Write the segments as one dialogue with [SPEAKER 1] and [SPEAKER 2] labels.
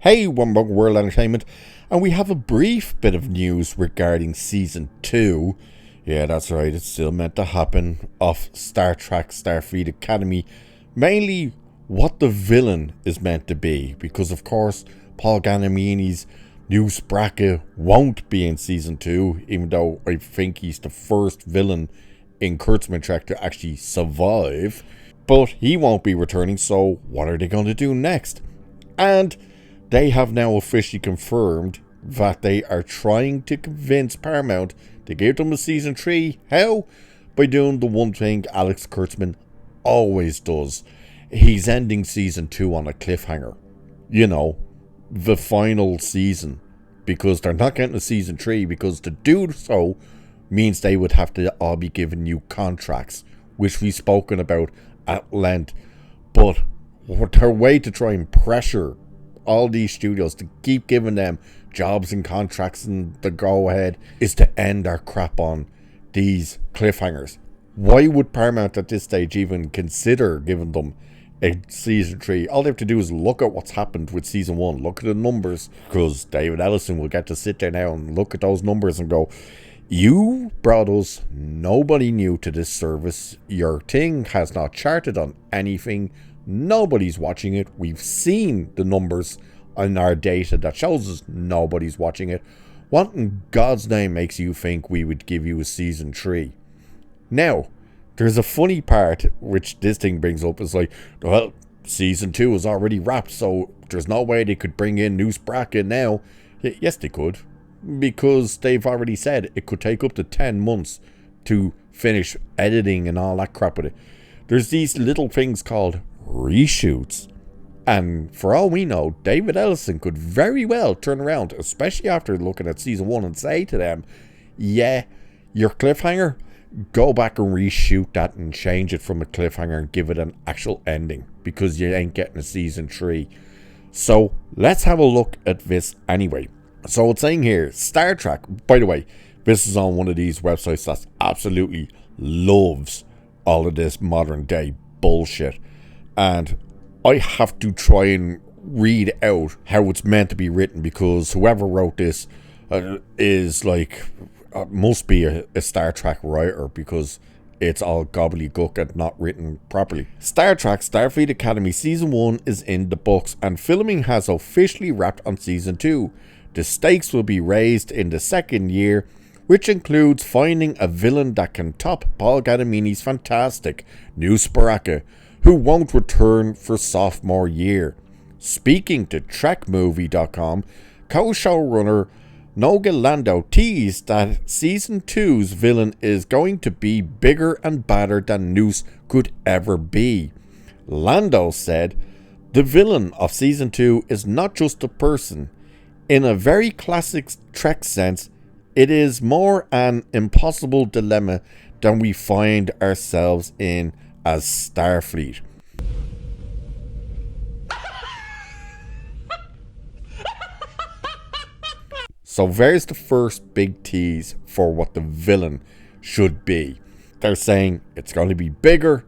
[SPEAKER 1] Hey, One World Entertainment, and we have a brief bit of news regarding Season 2. Yeah, that's right, it's still meant to happen, of Star Trek Starfleet Academy. Mainly what the villain is meant to be, because of course Paul Ganamini's new Spraka won't be in Season 2, even though I think he's the first villain in Kurtzman Trek to actually survive. But he won't be returning, so what are they going to do next? And they have now officially confirmed that they are trying to convince Paramount to give them a Season 3. How? By doing the one thing Alex Kurtzman always does. He's ending Season 2 on a cliffhanger. You know, the final season. Because they're not getting a Season 3, because to do so means they would have to all be given new contracts, which we've spoken about at length. But their way to try and pressure all these studios to keep giving them jobs and contracts and the go ahead is to end our crap on these cliffhangers. Why would Paramount at this stage even consider giving them a Season 3? All they have to do is look at what's happened with Season 1, look at the numbers, because David Ellison will get to sit there now and look at those numbers and go, you brought us nobody new to this service, your thing has not charted on anything, nobody's watching it. We've seen the numbers on our data that shows us nobody's watching it. What in God's name makes you think we would give you a Season 3? Now, there's a funny part which this thing brings up. Is like, well, Season 2 is already wrapped, so there's no way they could bring in new Spraka now. Yes, they could, because they've already said it could take up to 10 months to finish editing and all that crap with it. There's these little things called reshoots, and for all we know, David Ellison could very well turn around, especially after looking at Season 1, and say to them, yeah, your cliffhanger, go back and reshoot that and change it from a cliffhanger and give it an actual ending, because you ain't getting a Season 3. So let's have a look at this anyway. So it's saying here, Star Trek, by the way, this is on one of these websites that absolutely loves all of this modern day bullshit, and I have to try and read out how it's meant to be written, because whoever wrote this is like, must be a Star Trek writer, because it's all gobbledygook and not written properly. Star Trek Starfleet Academy Season 1 is in the books, and filming has officially wrapped on Season 2. The stakes will be raised in the second year, which includes finding a villain that can top Paul Ganamini's fantastic new Spraka, who won't return for sophomore year. Speaking to TrekMovie.com, co-showrunner Noga Lando teased that Season 2's villain is going to be bigger and badder than Noose could ever be. Lando said, the villain of Season 2 is not just a person. In a very classic Trek sense, it is more an impossible dilemma than we find ourselves in as Starfleet. So there's the first big tease for what the villain should be. They're saying it's going to be bigger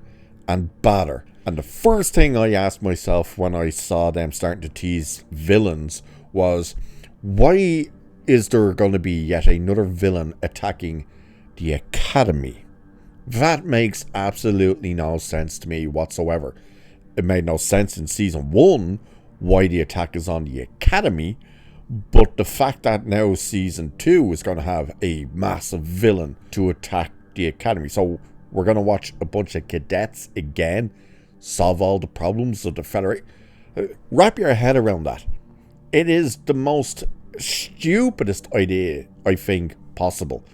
[SPEAKER 1] and badder. And the first thing I asked myself when I saw them starting to tease villains was, why is there going to be yet another villain attacking the Academy? That makes absolutely no sense to me whatsoever. It made no sense in Season 1 why the attack is on the Academy, but the fact that now Season 2 is going to have a massive villain to attack the Academy. So we're going to watch a bunch of cadets again solve all the problems of the Federation. Wrap your head around that. It is the most stupidest idea, I think, possible.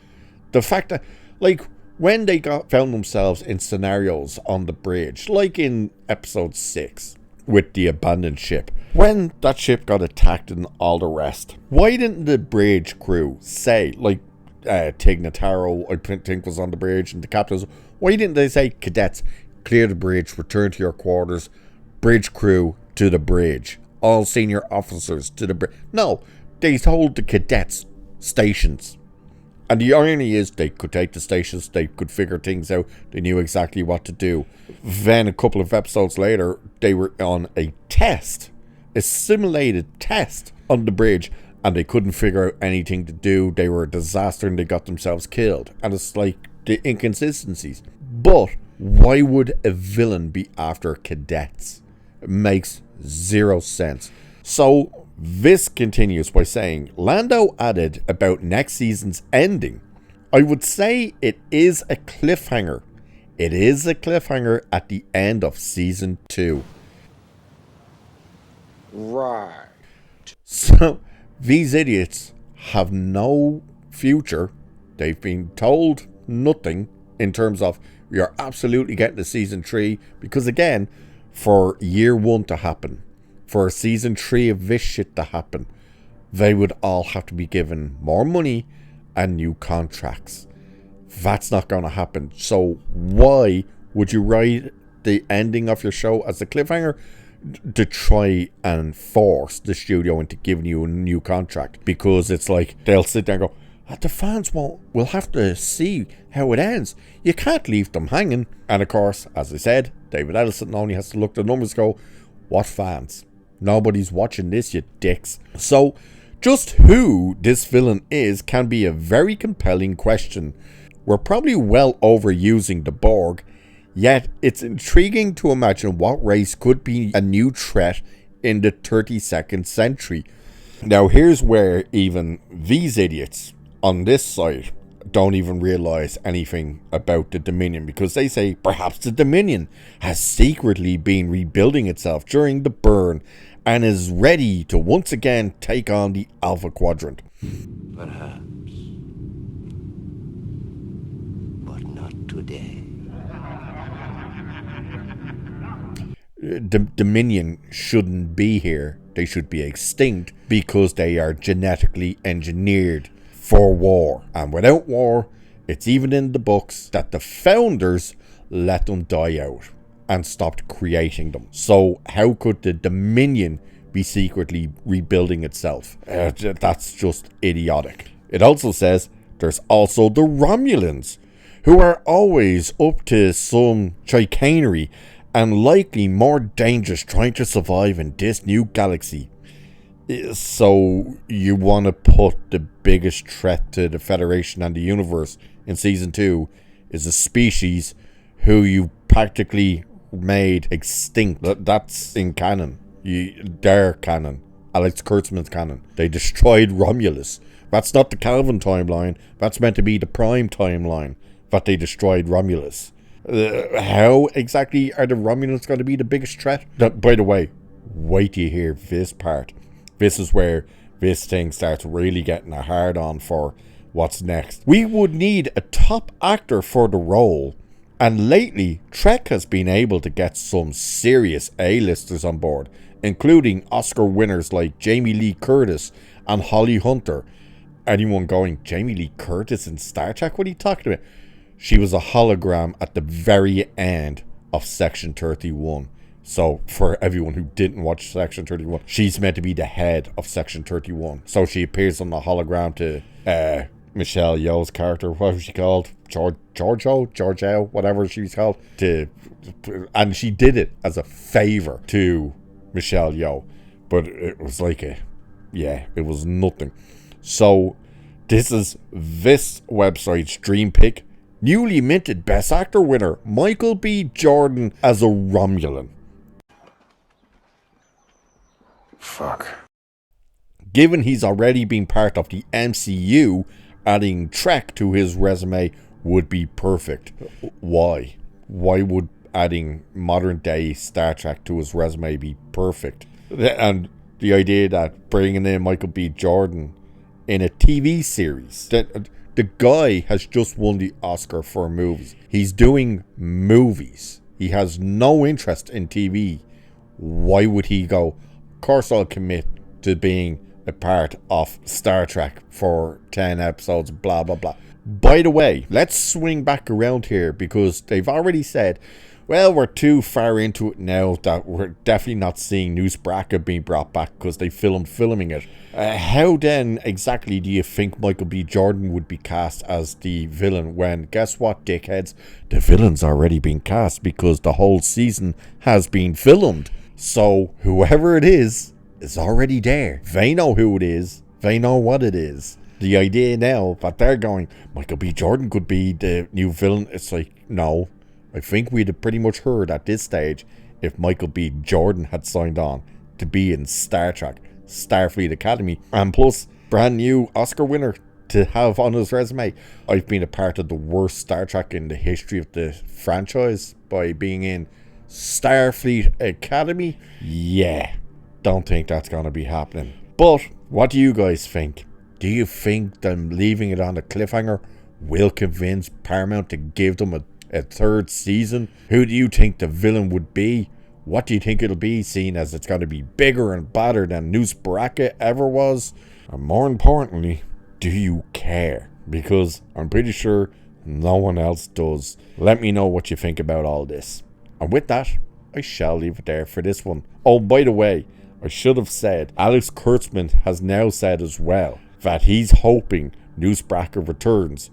[SPEAKER 1] The fact that, like, when they found themselves in scenarios on the bridge, like in Episode 6 with the abandoned ship, when that ship got attacked and all the rest, why didn't the bridge crew say, like Tig Notaro, I think, was on the bridge, and the captains, why didn't they say, cadets, clear the bridge, return to your quarters, bridge crew to the bridge, all senior officers to the bridge? No, they told the cadets stations. And the irony is, they could take the stations, they could figure things out, they knew exactly what to do. Then a couple of episodes later, they were on a test a simulated test on the bridge, and they couldn't figure out anything to do. They were a disaster and they got themselves killed. And it's like the inconsistencies. But why would a villain be after cadets? It makes zero sense. So this continues by saying, Lando added about next season's ending. I would say it is a cliffhanger. It is a cliffhanger at the end of season 2.
[SPEAKER 2] Right.
[SPEAKER 1] So these idiots have no future. They've been told nothing in terms of, we are absolutely getting to season 3, because again, for year 1 to happen, for season 3 of this shit to happen, they would all have to be given more money and new contracts. That's not going to happen. So why would you write the ending of your show as a cliffhanger? To try and force the studio into giving you a new contract, because it's like they'll sit there and go, the fans will have to see how it ends. You can't leave them hanging. And of course, as I said, David Ellison only has to look at the numbers and go, what fans? Nobody's watching this, you dicks. So just who this villain is can be a very compelling question. We're probably well overusing the Borg, yet it's intriguing to imagine what race could be a new threat in the 32nd century. Now here's where even these idiots on this side don't even realize anything about the Dominion, because they say perhaps the Dominion has secretly been rebuilding itself during the burn and is ready to once again take on the Alpha Quadrant.
[SPEAKER 3] Perhaps. But not today.
[SPEAKER 1] The Dominion shouldn't be here. They should be extinct because they are genetically engineered for war. And without war, it's even in the books that the founders let them die out and stopped creating them. So how could the Dominion be secretly rebuilding itself? That's just idiotic. It also says there's also the Romulans, who are always up to some chicanery and likely more dangerous trying to survive in this new galaxy. So you want to put the biggest threat to the Federation and the universe in season 2 is a species who you practically made extinct. That's in canon. Their canon. Alex Kurtzman's canon. They destroyed Romulus. That's not the Calvin timeline. That's meant to be the Prime timeline. That they destroyed Romulus. How exactly are the Romulans going to be the biggest threat? By the way, wait till you hear this part. This is where this thing starts really getting a hard on for what's next. We would need a top actor for the role, and lately Trek has been able to get some serious A-listers on board, including Oscar winners like Jamie Lee Curtis and Holly Hunter. Anyone going, Jamie Lee Curtis in Star Trek? What are you talking about? She was a hologram at the very end of Section 31. So for everyone who didn't watch Section 31, she's meant to be the head of Section 31. So she appears on the hologram to Michelle Yeoh's character. What was she called? Georgiou, whatever she's called. And she did it as a favor to Michelle Yeoh. But it was like it was nothing. So this is this website's dream pick. Newly minted Best Actor winner Michael B. Jordan as a Romulan.
[SPEAKER 2] Fuck.
[SPEAKER 1] Given he's already been part of the MCU, adding Trek to his resume would be perfect. Why? Why would adding modern day Star Trek to his resume be perfect? And the idea that bringing in Michael B. Jordan in a TV series, the guy has just won the Oscar for movies. He's doing movies. He has no interest in TV. Why would he go, of course I'll commit to being a part of Star Trek for 10 episodes, blah, blah, blah. By the way, let's swing back around here, because they've already said, well, we're too far into it now that we're definitely not seeing News Braca being brought back because they filming it. How then exactly do you think Michael B. Jordan would be cast as the villain when, guess what, dickheads? The villain's already been cast because the whole season has been filmed. So whoever it is is already there. They know who it is. They know what it is. The idea now that they're going, Michael B. Jordan could be the new villain. It's like, no. I think we'd have pretty much heard at this stage if Michael B. Jordan had signed on to be in Star Trek Starfleet Academy. And plus, brand new Oscar winner to have on his resume. I've been a part of the worst Star Trek in the history of the franchise by being in Starfleet Academy. Yeah, don't think that's going to be happening. But what do you guys think? Do you think them leaving it on a cliffhanger will convince Paramount to give them a third season? Who do you think the villain would be? What do you think it'll be, seeing as it's going to be bigger and badder than Noose Baraka ever was? And more importantly, do you care? Because I'm pretty sure no one else does. Let me know what you think about all this. And with that, I shall leave it there for this one. Oh, by the way, I should have said, Alex Kurtzman has now said as well that he's hoping Noose Baraka returns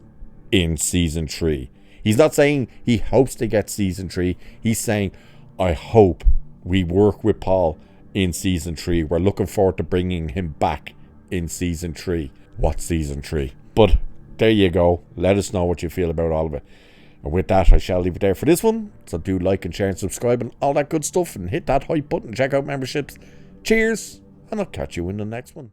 [SPEAKER 1] in season 3. He's not saying he hopes to get season 3. He's saying, I hope we work with Paul in season 3. We're looking forward to bringing him back in season 3. What season 3? But there you go. Let us know what you feel about all of it. And with that, I shall leave it there for this one. So do like and share and subscribe and all that good stuff. And hit that hype button. Check out memberships. Cheers. And I'll catch you in the next one.